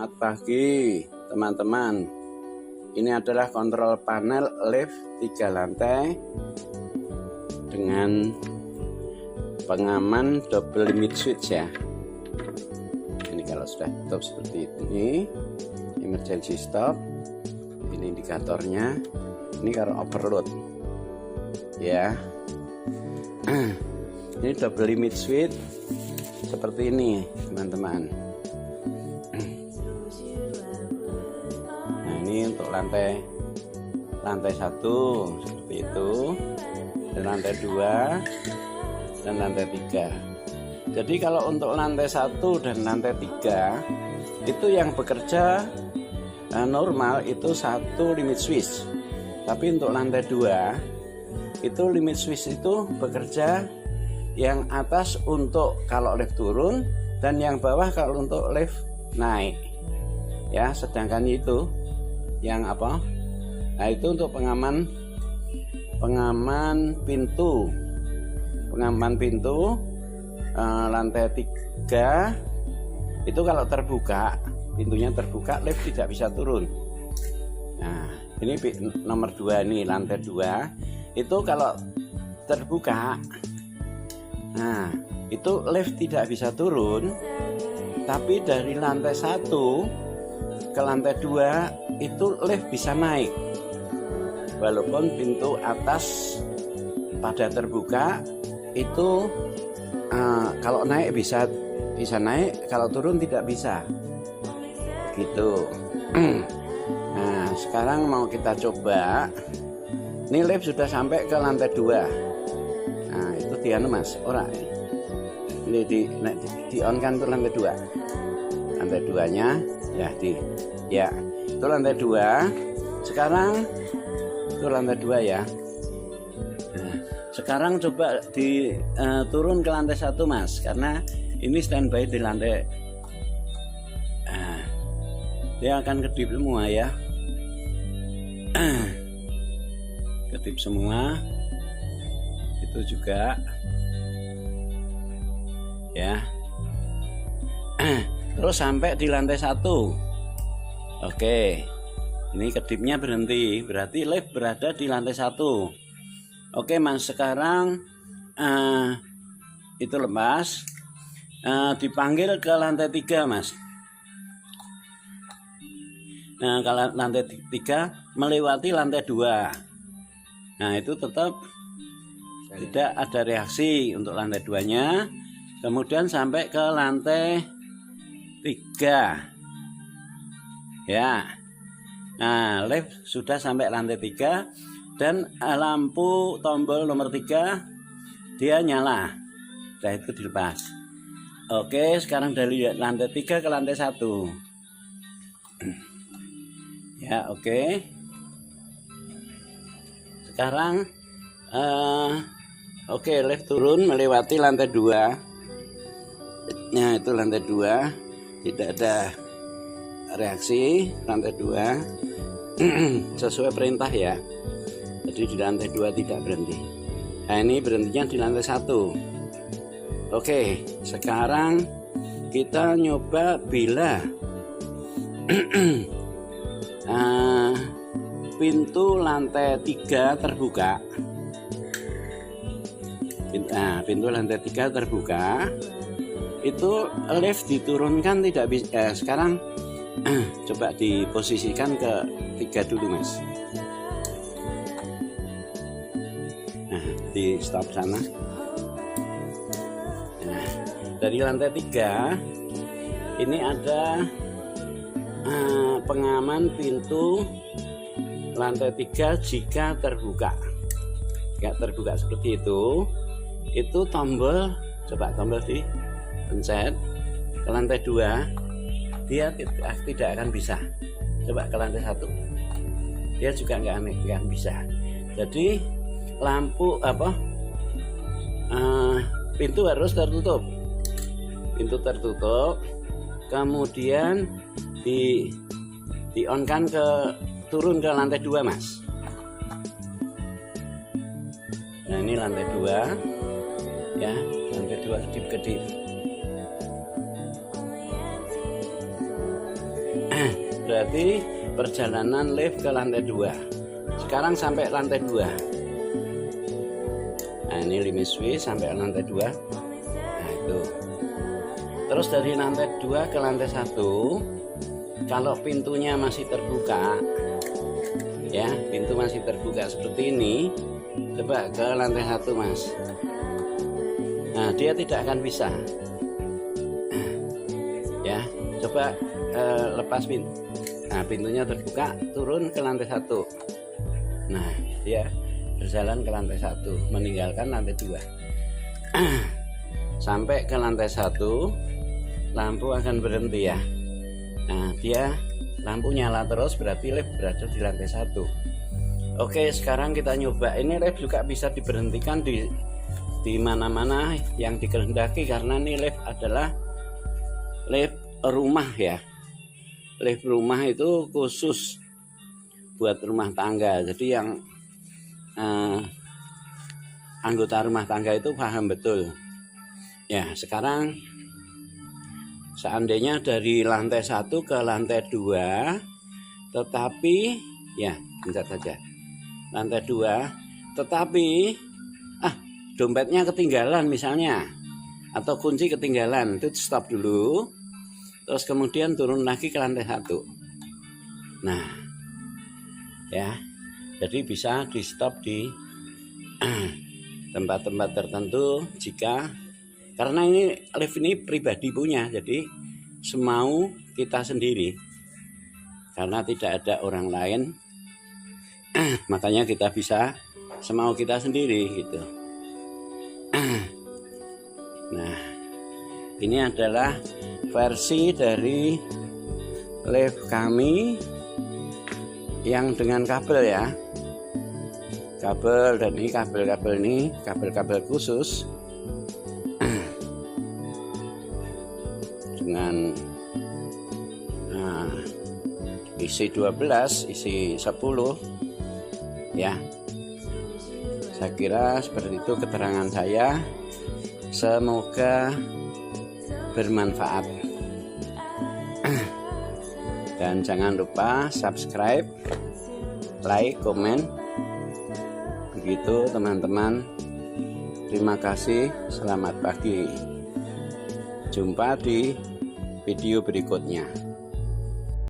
Selamat pagi teman-teman. Ini adalah kontrol panel lift 3 lantai dengan pengaman double limit switch ya. Ini kalau sudah tutup seperti ini, emergency stop. Ini indikatornya. Ini kalau overload ya. Ini double limit switch seperti ini teman-teman. Ini untuk lantai 1 seperti itu, dan lantai 2 dan lantai 3. Jadi kalau untuk lantai 1 dan lantai 3 itu yang bekerja normal itu 1 limit switch. Tapi untuk lantai 2 itu limit switch itu bekerja yang atas untuk kalau lift turun dan yang bawah kalau untuk lift naik. Ya, sedangkan itu yang apa? Nah, itu untuk pengaman pintu. Pengaman pintu lantai 3 itu kalau terbuka, pintunya terbuka, lift tidak bisa turun. Nah, ini nomor 2 nih, lantai 2 itu kalau terbuka, nah itu lift tidak bisa turun, tapi dari lantai 1 ke lantai 2 itu lift bisa naik walaupun pintu atas pada terbuka itu kalau naik bisa naik, kalau turun tidak bisa gitu. Nah, sekarang mau kita coba. Ini lift sudah sampai ke lantai 2. Nah, itu dia mas ora ini di on kan tuh lantai 2. Lantai 2-nya ya itu lantai 2. Sekarang itu lantai 2 ya. Nah, sekarang coba turun ke lantai 1 mas, karena ini standby di lantai. Nah, dia akan kedip semua ya. Kedip semua itu juga ya. Terus sampai di lantai 1. Oke, ini kedipnya berhenti, berarti lift berada di lantai 1. Oke mas, sekarang itu lepas, dipanggil ke lantai 3 mas. Nah, kalau lantai 3 melewati lantai 2, nah itu tetap tidak ada reaksi untuk lantai 2-nya. Kemudian sampai ke lantai 3 ya. Nah, lift sudah sampai lantai 3 dan lampu tombol nomor 3 dia nyala. Nah, itu dilepas. Oke, sekarang dari lantai 3 ke lantai 1 ya. Oke, sekarang oke, lift turun melewati lantai 2. Nah, itu lantai 2 tidak ada reaksi, lantai 2 sesuai perintah ya. Jadi di lantai 2 tidak berhenti. Nah, ini berhentinya di lantai 1. Oke, sekarang kita nyoba bila pintu lantai 3 terbuka. Pintu lantai 3 terbuka, itu lift diturunkan tidak bisa. Sekarang coba diposisikan ke 3 dulu mas. Nah, di stop sana. Nah, dari lantai 3 ini ada pengaman pintu lantai 3 jika terbuka. Jika terbuka seperti itu tombol, coba tombol di pencet ke lantai 2, dia tidak akan bisa. Coba ke lantai 1, dia juga nggak bisa. Jadi lampu pintu harus tertutup. Pintu tertutup, kemudian di on kan turun ke lantai 2 mas. Nah, ini lantai 2 ya, lantai 2 kedip-kedip. Berarti perjalanan lift ke lantai 2. Sekarang sampai lantai 2. Nah, ini limit switch sampai lantai 2. Nah, itu. Terus dari lantai 2 ke lantai 1, kalau pintunya masih terbuka, ya, pintu masih terbuka seperti ini, coba ke lantai 1, Mas. Nah, dia tidak akan bisa. Ya, coba lepas pintu. Nah, pintunya terbuka, turun ke lantai 1. Nah, dia berjalan ke lantai 1, meninggalkan lantai 2. Sampai ke lantai 1, lampu akan berhenti ya. Nah, dia lampu nyala terus, berarti lift berada di lantai 1. Oke, sekarang kita nyoba. Ini lift juga bisa diberhentikan di mana-mana yang dikehendaki, karena ini lift adalah lift rumah ya. Lift rumah itu khusus buat rumah tangga. Jadi yang anggota rumah tangga itu paham betul. Ya, sekarang seandainya dari lantai 1 ke lantai 2, tetapi ya pencet saja lantai 2, tetapi dompetnya ketinggalan misalnya, atau kunci ketinggalan, itu stop dulu, terus kemudian turun lagi ke lantai 1. Nah, ya, jadi bisa di stop di tempat-tempat tertentu. Jika karena ini lift ini pribadi punya, jadi semau kita sendiri, karena tidak ada orang lain, makanya kita bisa semau kita sendiri gitu. Nah, ini adalah versi dari lift kami yang dengan kabel ya, kabel, dan ini kabel-kabel khusus dengan isi 12, isi 10 ya. Saya kira seperti itu keterangan saya, semoga bermanfaat. Dan jangan lupa subscribe, like, komen. Begitu teman-teman. Terima kasih, selamat pagi. Jumpa di video berikutnya.